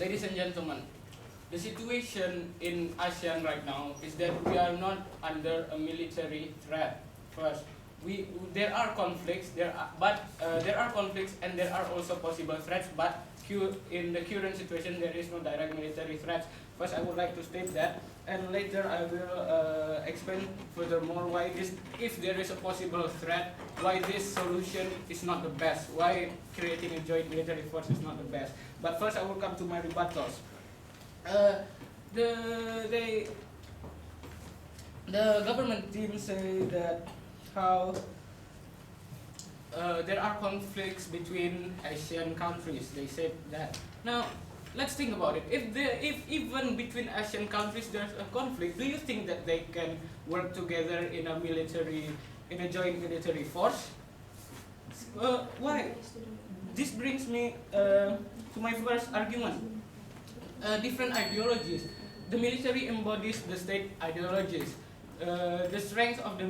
Ladies and gentlemen, the situation in ASEAN right now is that we are not under a military threat. First, there are conflicts, there are conflicts and there are also possible threats. But in the current situation, there is no direct military threats. First, I would like to state that, and later I will explain furthermore why if there is a possible threat, why this solution is not the best, why creating a joint military force is not the best. But first, I will come to my rebuttals. The government team say that how there are conflicts between Asian countries. They said that. Now, let's think about it. If even between Asian countries there's a conflict, do you think that they can work together in a joint military force? Why? This brings me to my first argument. Different ideologies. The military embodies the state ideologies. The strength of the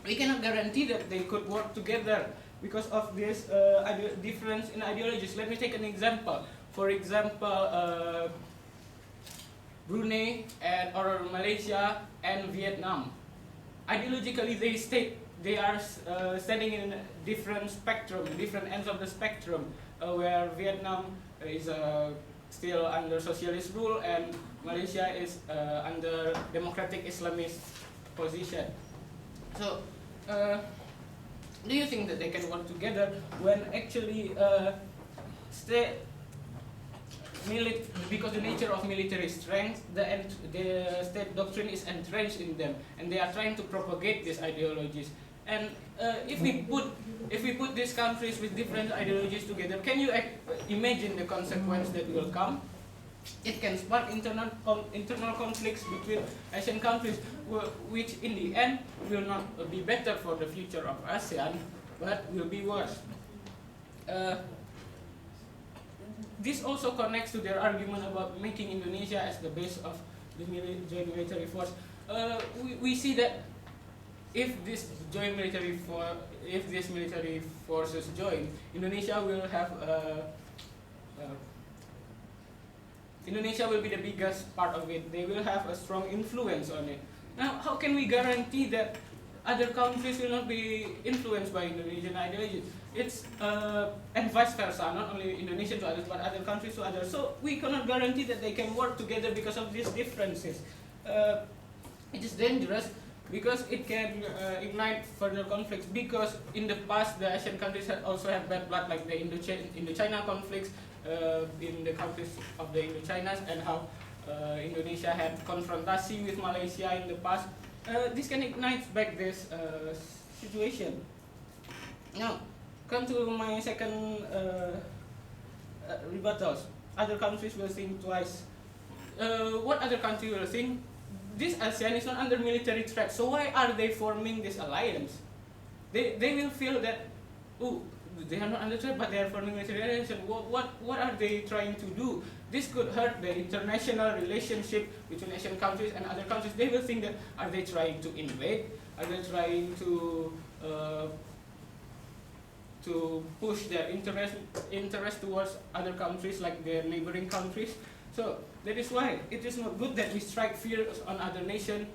we cannot guarantee that they could work together because of this difference in ideologies. Let me take an example. For example, Brunei or Malaysia and Vietnam. Ideologically, they are standing in a different spectrum, different ends of the spectrum, where Vietnam is still under socialist rule and Malaysia is under democratic Islamist position. So, do you think that they can work together when actually because the nature of military strength, the state doctrine is entrenched in them, and they are trying to propagate these ideologies. And if we put these countries with different ideologies together, can you imagine the consequence that will come? It can spark internal conflicts between Asian countries, which in the end will not be better for the future of ASEAN, but will be worse. This also connects to their argument about making Indonesia as the base of the joint military force. We see that if this military forces join, Indonesia will be the biggest part of it. They will have a strong influence on it. Now, how can we guarantee that other countries will not be influenced by Indonesian ideology? And vice versa, not only Indonesia to others, but other countries to others. So we cannot guarantee that they can work together because of these differences. It is dangerous because it can ignite further conflicts. Because in the past, the Asian countries also had bad blood, like the Indochina conflicts in the countries of the Indochinas, and how Indonesia had confrontasi with Malaysia in the past. This can ignite back this situation. Now, come to my second rebuttals. Other countries will think twice. What other country will think? This ASEAN is not under military threat, so why are they forming this alliance? They will feel that, they are not under threat, but they are forming military alliance. What are they trying to do? This could hurt the international relationship between Asian countries and other countries. They will think that, are they trying to invade? Are they trying to push their interest towards other countries, like their neighboring countries? So that is why it is not good that we strike fear on other nations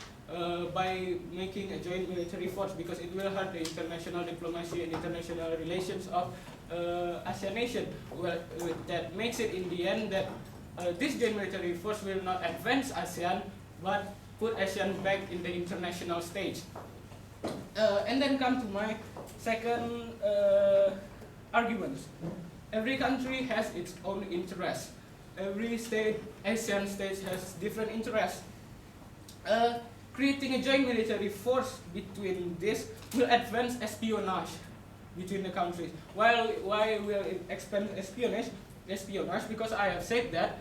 by making a joint military force, because it will hurt the international diplomacy and international relations of ASEAN nation. Well, that makes it in the end that this joint military force will not advance ASEAN, but put ASEAN back in the international stage. And then come to my second argument. Every country has its own interests. Every ASEAN state has different interests. Creating a joint military force between this will advance espionage between the countries. Why will it expand espionage? Because I have said that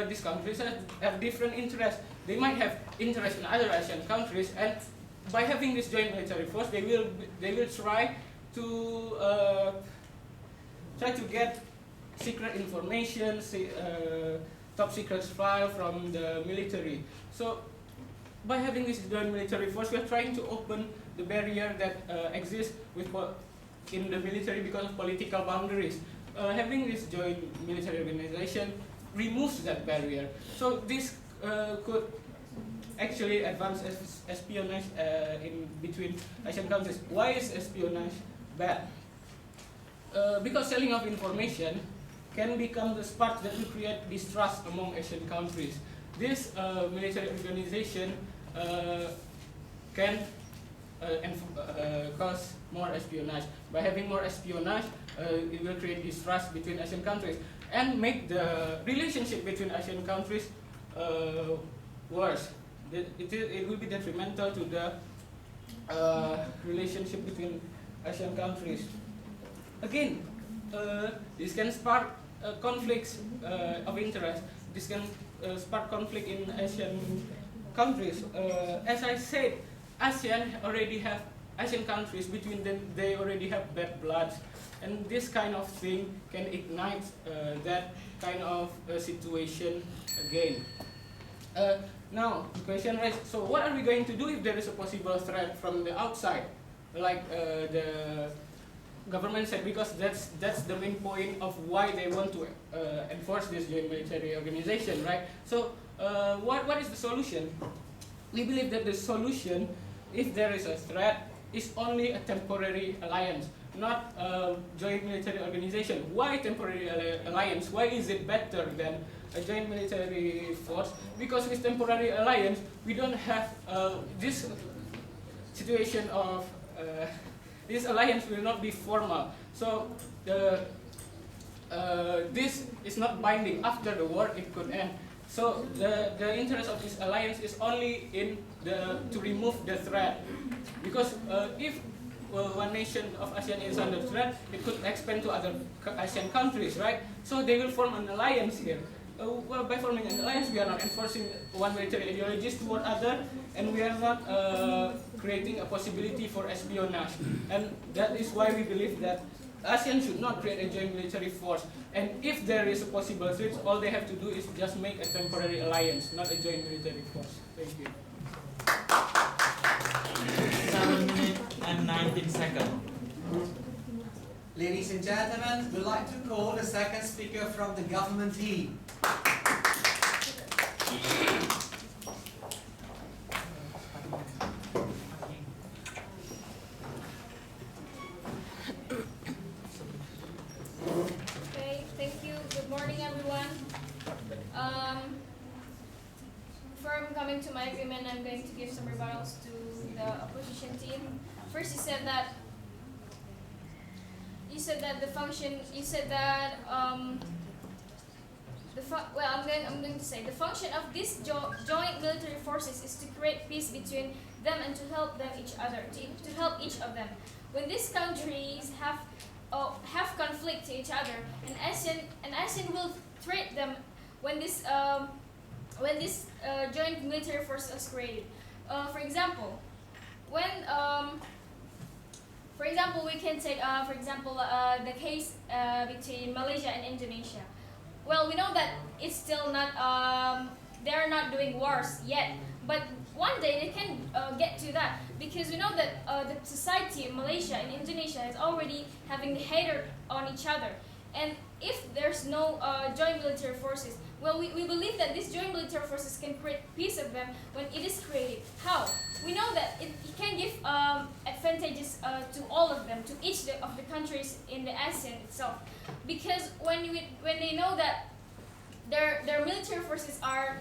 these countries have different interests. They might have interest in other Asian countries, and by having this joint military force, they will try to get secret information, top secret file from the military. So by having this joint military force, we are trying to open the barrier that exists in the military because of political boundaries. having this joint military organization removes that barrier. So this could actually advance espionage in between Asian countries. Why is espionage bad? Because selling of information can become the spark that will create distrust among Asian countries. This military organization can cause more espionage. By having more espionage, it will create distrust between Asian countries and make the relationship between Asian countries worse. It will be detrimental to the relationship between Asian countries. Again, this can spark conflicts of interest. This can spark conflict in Asian countries. As I said, Asian countries between them, they already have bad blood, and this kind of thing can ignite that kind of situation again. Now, the question is, so what are we going to do if there is a possible threat from the outside, like the government said, because that's the main point of why they want to enforce this joint military organization, right? So, what is the solution? We believe that the solution, if there is a threat, is only a temporary alliance, not a joint military organization. Why temporary alliance? Why is it better than a joint military force? Because with temporary alliance, we don't have this situation of this alliance will not be formal. So this is not binding. After the war, it could end. So the interest of this alliance is only in to remove the threat, because if one nation of ASEAN is under threat, it could expand to other ASEAN countries, right? So they will form an alliance here. Well, by forming an alliance, we are not enforcing one military ideology toward other, and we are not creating a possibility for espionage. And that is why we believe that ASEAN should not create a joint military force. And if there is a possible threat, all they have to do is just make a temporary alliance, not a joint military force. Thank you. 7 minutes and 19 seconds. Ladies and gentlemen, we'd like to call the second speaker from the government team. Okay, thank you. Good morning, everyone. Before I'm coming to my agreement, I'm going to give some rebuttals to the opposition team. First, you said that the function. You said that I'm going to say the function of this joint military forces is to create peace between them and to help them each other, to help each of them. When these countries have conflict to each other, and ASEAN will treat them when this joint military force is created. For example, we can take the case between Malaysia and Indonesia. Well, we know that it's still not they're not doing wars yet, but one day they can get to that, because we know that the society in Malaysia and Indonesia is already having hatred on each other. And if there's no joint military forces, well, we believe that these joint military forces can create peace of them when it is created. How? We know that it can give advantages to all of them, to each of the countries in the ASEAN itself. Because when they know that their military forces are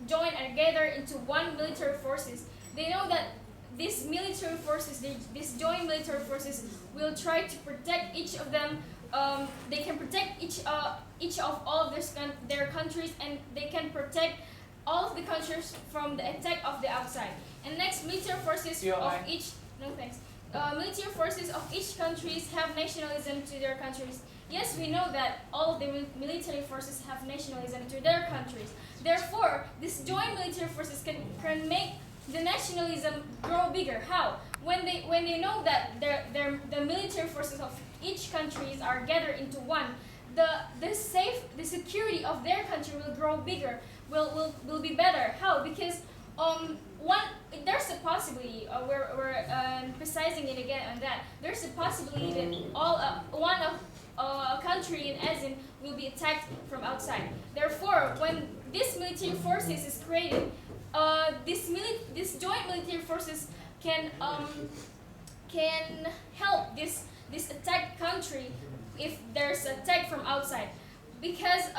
joined and gathered into one military forces, they know that these military forces, these joint military forces, will try to protect each of them. They can protect each of all of their countries, and they can protect all of the countries from the attack of the outside. And next, military forces of each military forces of each countries have nationalism to their countries. Yes, we know that all of the military forces have nationalism to their countries. Therefore, these joint military forces can make the nationalism grow bigger. How? When they know that the military forces of each countries are gathered into one, the security of their country will grow bigger, will be better. How? Because there's a possibility. We're emphasizing it again on that. There's a possibility that one of a country country in ASEAN will be attacked from outside. Therefore, when this military forces is created, this joint military forces can help this attacked country if there's attack from outside, because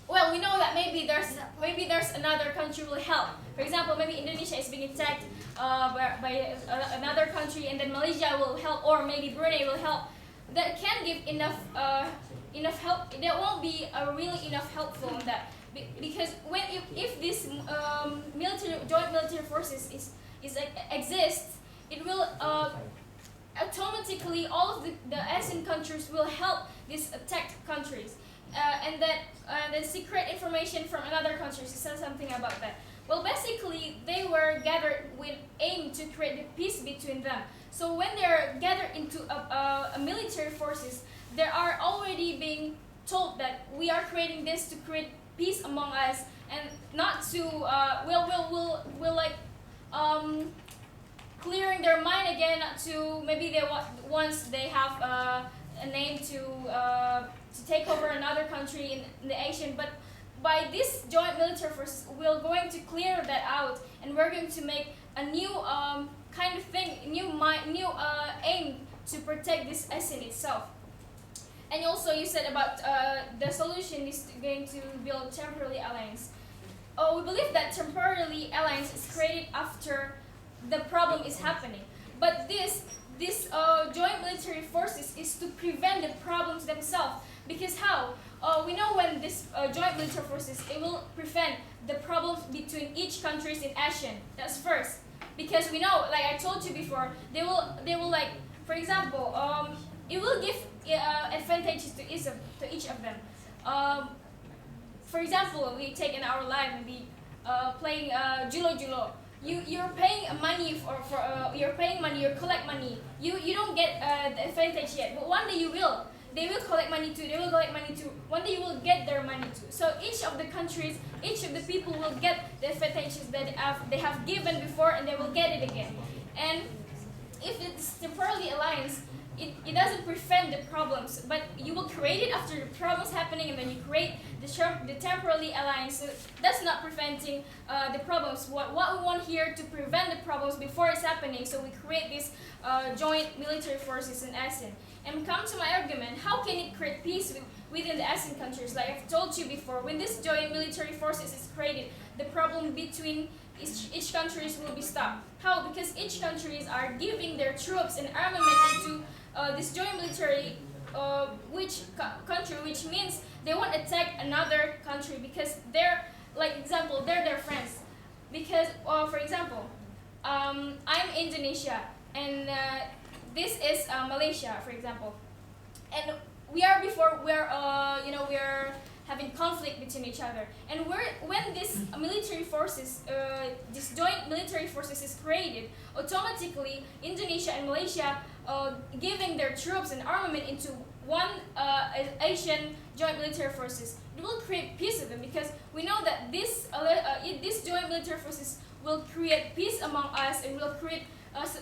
well, we know that maybe there's another country will help. For example, maybe Indonesia is being attacked by another country, and then Malaysia will help, or maybe Brunei will help. That can give enough help. There won't be a really enough helpful on that, because if this joint military forces exists, it will automatically all of the ASEAN countries will help these attacked countries, and that the secret information from another country says something about that. Well, basically, they were gathered with aim to create the peace between them. So when they are gathered into a military forces, they are already being told that we are creating this to create peace among us, and not to will like clearing their mind again to maybe once they have a name to take over another country in the Asian. But by this joint military force, we're going to clear that out, and we're going to make a new kind of thing, new aim to protect this ASEAN itself. And also, you said about the solution is going to build temporary alliance. We believe that temporary alliance is created after the problem is happening, but this joint military forces is to prevent the problems themselves. Because how? We know when this joint military forces, it will prevent the problems between each countries in ASEAN. That's first, because we know, like I told you before, they will like, for example, it will give advantages to each of them. For example, we take in our life and be playing julo. You're paying money you're paying money, you collect money. You don't get the advantage yet, but one day you will. They will collect money too. One day you will get their money too. So each of the countries, each of the people will get the advantages that they have given before, and they will get it again. And if it's temporary alliance, it doesn't prevent the problems, but you will create it after the problems happening, and then you create the temporary alliance. So that's not preventing the problems. What we want here to prevent the problems before it's happening. So we create these joint military forces in ASEAN. And come to my argument, how can it create peace within the ASEAN countries? Like I've told you before, when this joint military forces is created, the problem between each countries will be stopped. How? Because each countries are giving their troops and armament into this joint military country, which means they won't attack another country, because they're, like example, they're their friends. Because for example, I'm Indonesia, and this is Malaysia, for example, and we are having conflict between each other. And when this military forces, this joint military forces is created, automatically Indonesia and Malaysia giving their troops and armament into one Asian joint military forces, it will create peace with them, because we know that this joint military forces will create peace among us, and will create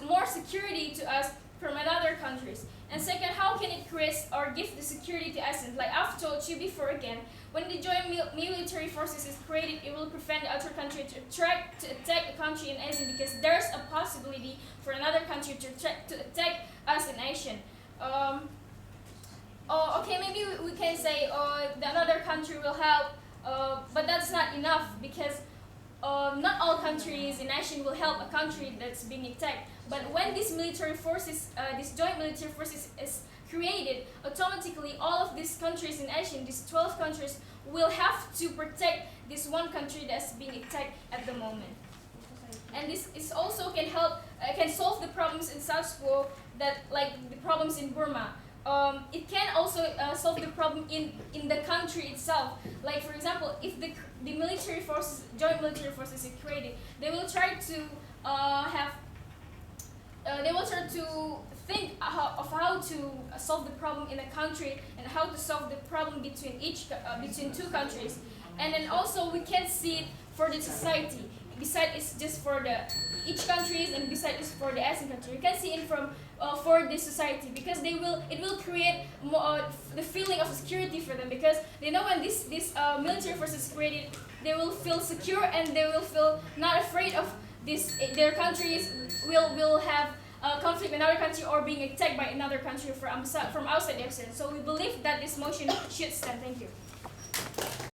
more security to us from other countries. And second, how can it create or give the security to ASEAN? Like I've told you before again, when the joint military forces is created, it will prevent the other country to attack a country in ASEAN, because there's a possibility for another country to attack us in ASEAN. Okay, maybe we can say the another country will help, but that's not enough, because not all countries in ASEAN will help a country that's being attacked. But when these military forces, this joint military forces is created, automatically all of these countries in ASEAN, these 12 countries, will have to protect this one country that's being attacked at the moment. And this is also can help, can solve the problems in South Sudan, that like the problems in Burma. It can also solve the problem in the country itself. Like for example, if the military forces, joint military forces is created, they will try to think of how to solve the problem in a country, and how to solve the problem between between two countries. And then also we can see it for the society. Besides, it's just for each countries, and besides, it's for the ASEAN country. You can see it from for the society, because it will create more the feeling of security for them, because they know when this military forces is created, they will feel secure and they will feel not afraid of this. Their countries will have a conflict with another country or being attacked by another country from outside their citizens. So we believe that this motion should stand. Thank you.